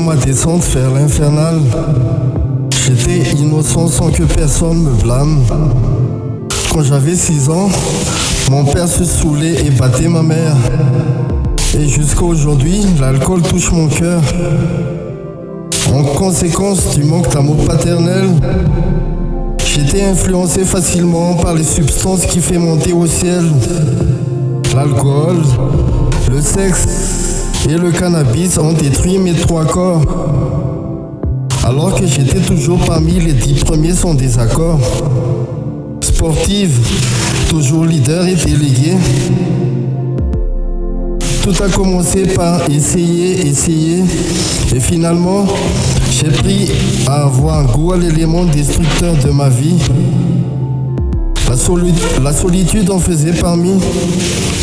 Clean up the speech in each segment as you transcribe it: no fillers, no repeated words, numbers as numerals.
ma descente vers l'infernal. J'étais innocent sans que personne me blâme. Quand j'avais 6 ans, mon père se saoulait et battait ma mère. Et jusqu'à aujourd'hui, l'alcool touche mon cœur. En conséquence du manque d'amour paternel, j'étais influencé facilement par les substances qui font monter au ciel. L'alcool, le sexe et le cannabis ont détruit mes 3 corps. Alors que j'étais toujours parmi les 10 premiers sans désaccord. Sportive, toujours leader et délégué. Tout a commencé par essayer, et finalement, j'ai pris à avoir un goût à l'élément destructeur de ma vie. La solitude en faisait partie,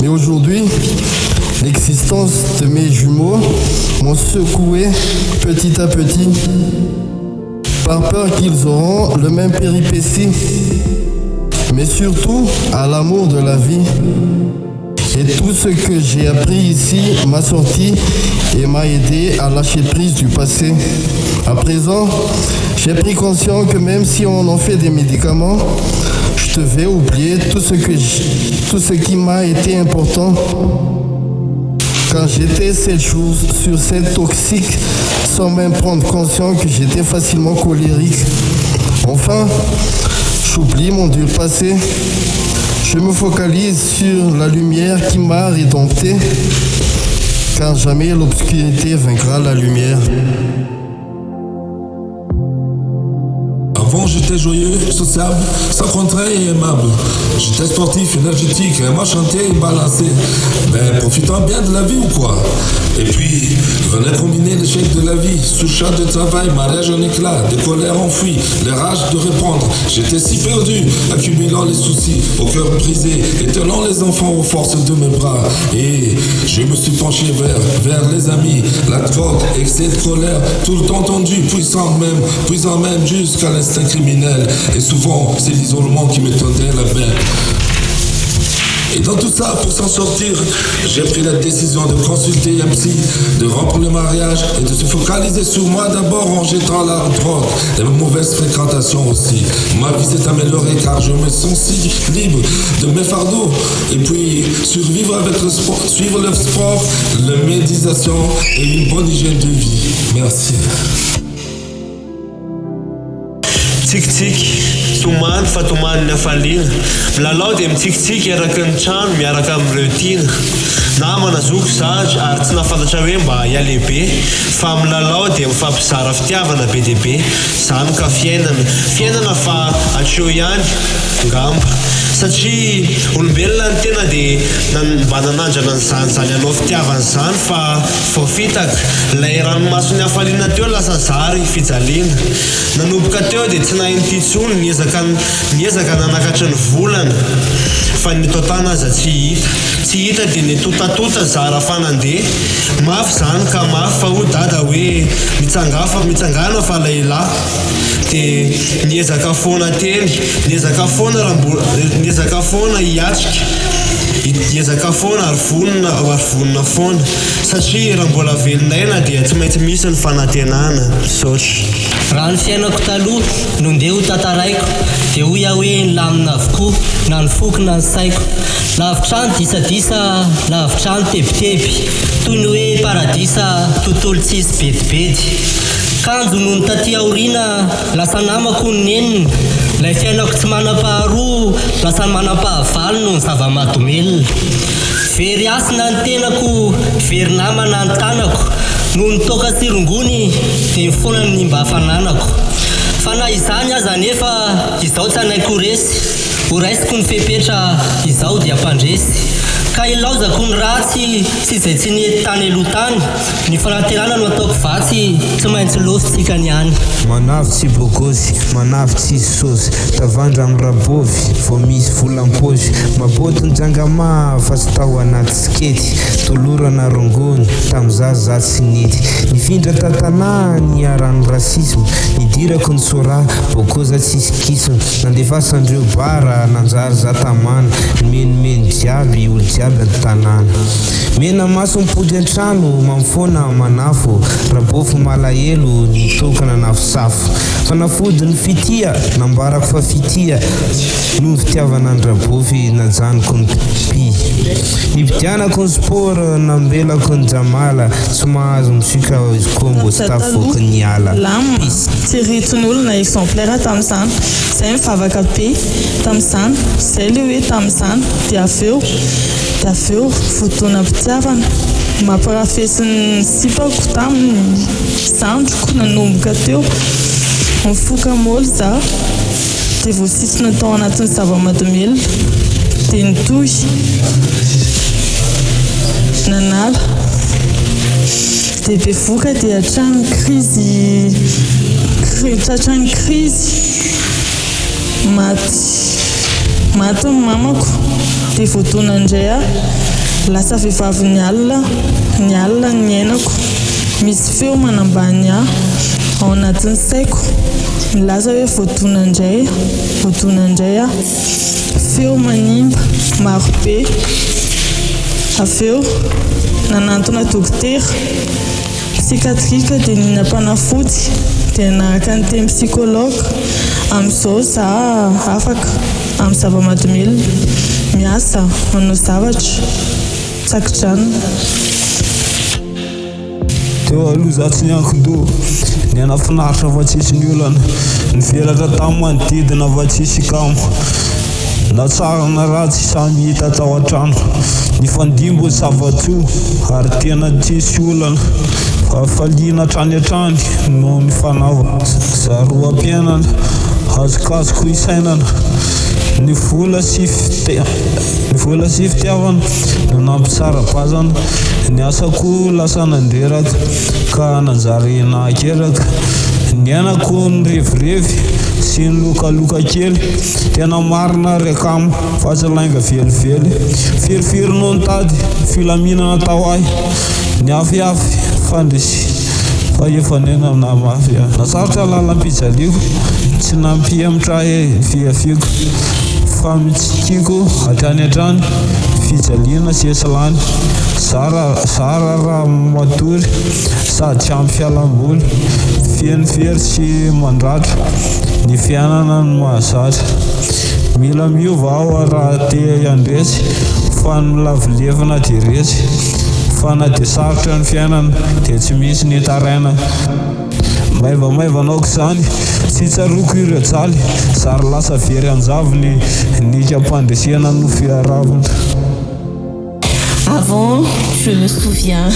mais aujourd'hui, l'existence de mes jumeaux m'ont secoué petit à petit, par peur qu'ils auront le même péripétie, mais surtout à l'amour de la vie. Et tout ce que j'ai appris ici m'a sorti et m'a aidé à lâcher prise du passé. À présent, j'ai pris conscience que même si on en fait des médicaments, je devais oublier tout ce qui m'a été important. Quand j'étais 7 jours sur 7 toxique, sans même prendre conscience que j'étais facilement colérique. Enfin, j'oublie mon dur passé. Je me focalise sur la lumière qui m'a rédempté, car jamais l'obscurité vaincra la lumière. Avant j'étais joyeux, sociable, sans contraire et aimable. J'étais sportif, énergétique, aimant chanter et balancer. Mais profitant bien de la vie ou quoi? Et puis, venait combiner l'échec de la vie, sous-chat de travail, mariage en éclat, des colères enfouies, les rages de répondre. J'étais si perdu, accumulant les soucis, au cœur brisé, étonnant les enfants aux forces de mes bras. Et je me suis penché vers les amis, la drogue, excès de colère, tout le temps tendu, puissant même jusqu'à l'instinct criminel. Et souvent, c'est l'isolement qui me tendait la main. Et dans tout ça, pour s'en sortir, j'ai pris la décision de consulter un psy, de rompre le mariage et de se focaliser sur moi d'abord en jetant la drogue et ma mauvaise fréquentation aussi. Ma vie s'est améliorée car je me sens si libre de mes fardeaux. Et puis, survivre avec le sport, suivre le sport, la méditation et une bonne hygiène de vie. Merci. Tsikitsiky, tomany fa tomany ny hafaliana. Milalao dia mitsikitsiky iaraka ny trano miaraka amin'ireo tiana. Namana zoko zatra ary tsy nahafantatra hoe mba hialehibe, fa milalao dia mifampizara fitiavana be dia be. Zany ka fiainana fa hatreo ihany ngamba. Satria olombelona ny tena dia mba nanandrana nyzany anao fitiavana izany fa voafitaka. Ilay ranomason'ny hafaliana teo lasa zary fijaliana. Nanomboka teo dia tsy nahiny ty intsony niezaka nanakatra ny volana, fa ny totana aza tsy hita dia ny totatota zara fanandeha. Mafy zany ka mafy fa ho dada hoe mitsangana fa lehilahy dia niezaka foana teny, niezaka foana hiatrika, niezaka foana ary vonona foana, satria raha mbola velon'aina dia tsy maintsy misy ny fanantenana. Misaotra. Raha ny fiainako taloha no ndeha ho tantaraiko dia ho ia hoe nilamina avokoa na ny foky na ny saiko. Lavitrano disadisa, lavitrano tebiteby, toy ny hoe paradisa tontolo tsisy bedibedy. Kanjo no ny taty aoriana lasa namako ny nenina. Ilay fiainako tsy manam-paharoa lasa manam-pahavalo no ny zava-mahadomelona. Very asina ny tenako, very namana ny tanako. No ny toka tsirongony dia ny foana ny mba hafananako. Fa na izany aza nefa izao tsy anaiko resy, ho raisiko ny fepetra izao dia mpandresy. Ka ilaozako ny ratsy sy izay tsy nety tany aloha-tany. Ny fanantenana no ataoko vatsy, tsy maintsy lositsika ny any. Manavy tsy bôgôzy, manavy tsy sôzy, tavandra amin'ny rabôvy, vao misy volam-pôzy. Maboto ny jangama fa tsy tao anaty sikety, tolorana rongony tamin'izaza tsy nety. Nifindra tantanà niaran'ny rasisme, nidirako ny sora bôgôza tsisy kisona. Nandefasandreo bara nanjary za tamana, ny menomeno jiaby olo jiaby jiaby an-tanàna. Mena maso mipody an-trano mamfoana manafo rabofo malahelo nitokana nafosafo fanafody ny fitia nambarako fa fitia no fitiavana ny rabofy najanoko ny pi nividianako ny sport nambelako ny jamala tsy mahazo misika izy koa mbo sy tafoky ny ala tsy riton'olona exemplaire tamin'izany zay mivavaka be tamin'izany zay le hoe tamin'izany dia aveo fotoana mpitiavana mamparafesy ny sipako tamin'ny zandroko nanomboka teo mifoka moly za dia voasisina tao anatin'ny zava-mahadomelona dia nitohy nanala dia bevoka dia hatrany krizy maty ny mamako dia voatona indray aho lasa vehivavy ny alina ny ainako misy feo manambany aho ao anatin'ny saiko milaza hoe voatona indray aho feo manimba marobe aveo nanantona dokotera psikatrika dia ninam-panafody dia naraka ny teny psikologa amin'izao za afaka amin'ny zava-mahadomelona miasa manao zavatra tsakidrano teo aloha za tsy niankido ny anafinaritra fa tsisy ny olana nivelatra tamin'ny manodidina fa tsisy kamo na tsara na ratsy samy hita tao an-trano ny fandimbo zavatsoa ary tena tsisy olana fafaliana hatrany hatrany no ny fanava zaroam-piainana azokazoko isainana ny vola sy fitiavana no nampisara-bazana ny asako lasa nandreraka ka nanjary nahakeraka ny ainako ny revirevy sy ny lokaloka kely tena marina rekamo fa tsy lainga velively firifiry no nitady filaminana tao ahy ny afiafy fandrisy fa efanena amina mafy nasarotra lalam-pijaliko tsy nampihemitra fiafiko fa mitsikiko hatrany hatrany fijaliana sy esilany zara raha matory sady tsy ampy fialam-boly fenifery sy mandratra ny fiainana ny mahazatra mila miova aho raha te andresy fa ny lavilevina dia resy fa na dia sarotra ny fiainana dia tsy misy ny taraina maivanaoko izany tsy tsaroko ireo jaly zary lasa very anjavony nika mpandresena no fiaravana. Avant, je me souviens,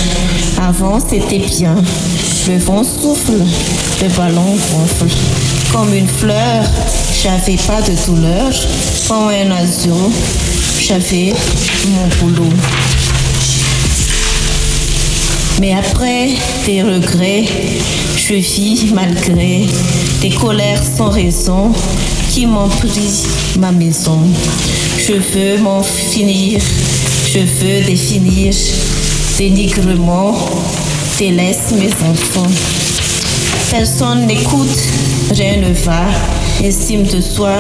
avant c'était bien. Le vent souffle, le ballon gonfle. Comme une fleur, j'avais pas de douleur. Comme un oiseau, j'avais mon boulot. Mais après des regrets, je vis malgré des colères sans raison qui m'ont pris ma maison. Je veux m'en finir, je veux définir dénigrement, délaisse mes enfants. Personne n'écoute, rien ne va, estime de soi,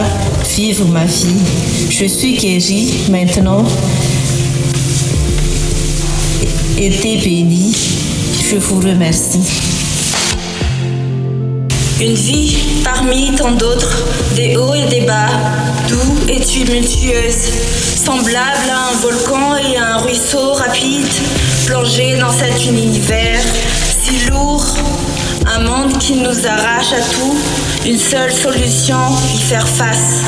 vivre ma vie. Je suis guérie maintenant, été bénie, je vous remercie. Une vie parmi tant d'autres, des hauts et des bas, doux et tumultueuse, semblable à un volcan et à un ruisseau rapide, plongé dans cet univers si lourd, un monde qui nous arrache à tout, une seule solution, y faire face,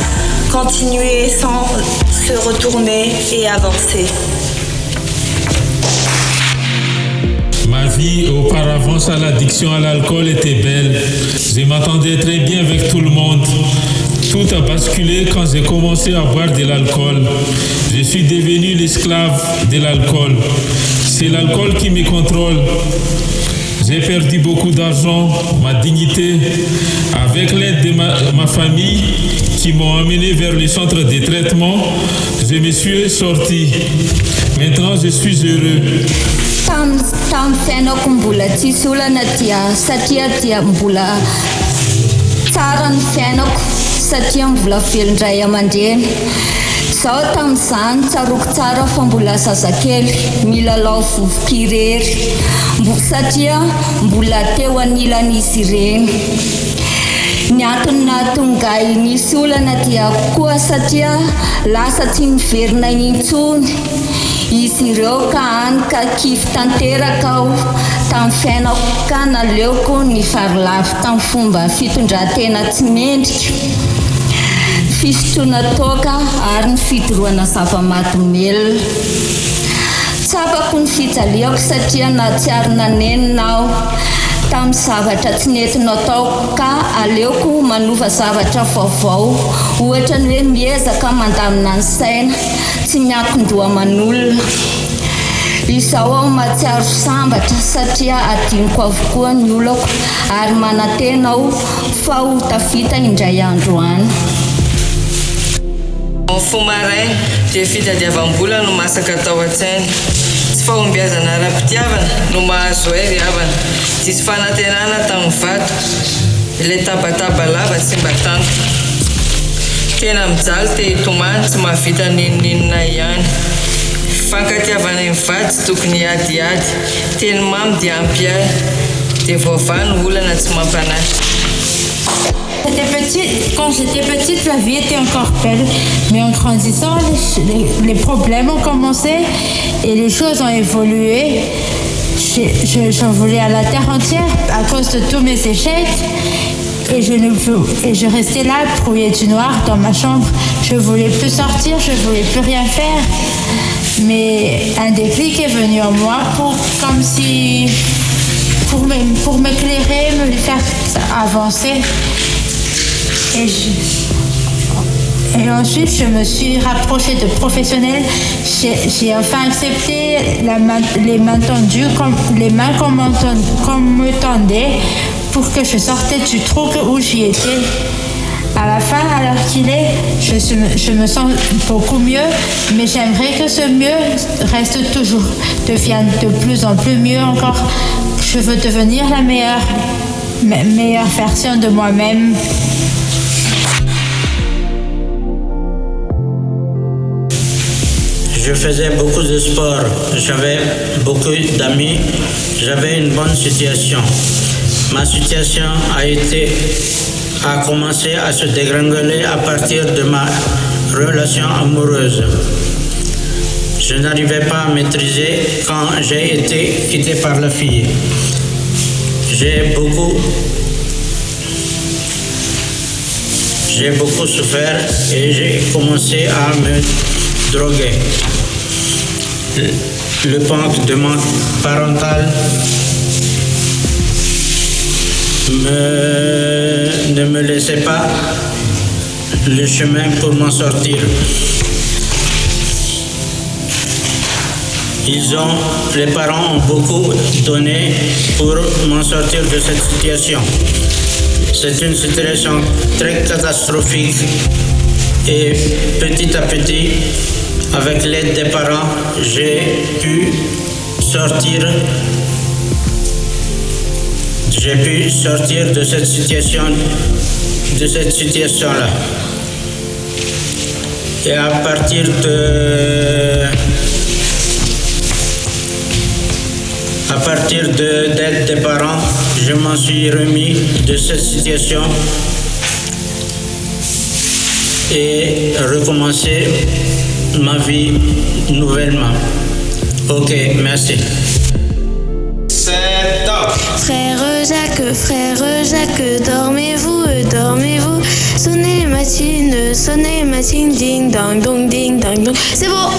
continuer sans se retourner et avancer. Ma vie auparavant sans l'addiction à l'alcool était belle. Je m'entendais très bien avec tout le monde. Tout a basculé quand j'ai commencé à boire de l'alcool. Je suis devenu l'esclave de l'alcool. C'est l'alcool qui me contrôle. J'ai perdu beaucoup d'argent, ma dignité. Avec l'aide de ma famille qui m'ont amené vers le centre de traitement, je me suis sorti. Maintenant, je suis heureux. Tam fiainako mbola tsisy olana dia satria dia mbola tsara ny fiainako satria mbola velondray aman-dreny Zaho tamin'izany tsaroako tsara fa mbola zazakely milalao vovokirery satria mbola teo anilan'izy ireny. Ny antony nahatonga nisy olana dia koa satria lasa tsy miverina intsony izy ireo ka any ka kivy tanteraka aho tamin'ny fiainako ka naleoko ny varilafy tamin'ny fomba fitondran-tena tsy mendrika, fisotroana toaka ary ny fidorohana zava-mahadomelona. Tsapako ny fijaliako satria na tsy ary nanenina aho tamin'ny zavatra tsy nentinao tao ka aleoko manova zavatra vaovao, ohatra ny hoe miezaka mandamina ny saina, tsy miankin-doha-man'olona. Izaho aho matsiaro sambatra satria adiniko avokoa ny olako ary manantena aho fa ho tafita indray andro any. Ny fomarainy dia fitadiavam-bola no masaka tao an-tsaina, tsy fahombiazana ara-pitiavana no mahazo ahy ry havana, tsisy fanantenana tamin'ny vato, ilay tabataba lava tsy mba tanto. Tena mijaly te hitomany tsy mahavita ninninina ihany. Fankatiavana ny vato tsy tokony adiady, teny mamy dia ampy ahy, dia vaovany olana tsy mampanahy. Quand j'étais petite, la vie était encore belle. Mais en grandissant, les problèmes ont commencé et les choses ont évolué. J'en voulais à la terre entière à cause de tous mes échecs. Et je restais là, brouillée du noir dans ma chambre. Je ne voulais plus sortir, je ne voulais plus rien faire. Mais un déclic est venu en moi pour m'éclairer, me faire avancer. Et ensuite, je me suis rapprochée de professionnels. J'ai enfin accepté les mains tendues, les mains qu'on me tendait pour que je sortais du trou où j'y étais. À la fin, à l'heure qu'il est, je me sens beaucoup mieux, mais j'aimerais que ce mieux reste toujours, devienne de plus en plus mieux encore. Je veux devenir la meilleure version de moi-même. Je faisais beaucoup de sport, j'avais beaucoup d'amis, j'avais une bonne situation. Ma situation a commencé à se dégringoler à partir de ma relation amoureuse. Je n'arrivais pas à maîtriser quand j'ai été quitté par la fille. J'ai beaucoup souffert et j'ai commencé à me droguer. Le manque de mon parental ne me laissait pas le chemin pour m'en sortir. Les parents ont beaucoup donné pour m'en sortir de cette situation. C'est une situation très catastrophique et petit à petit, avec l'aide des parents, j'ai pu sortir de cette situation-là. Et à partir de l'aide des parents, je m'en suis remis de cette situation et recommencer ma vie nouvellement. Ok, merci. C'est top. Frère Jacques, dormez-vous, dormez-vous. Sonnez les matines, ding dong dong, ding dong dong. C'est bon.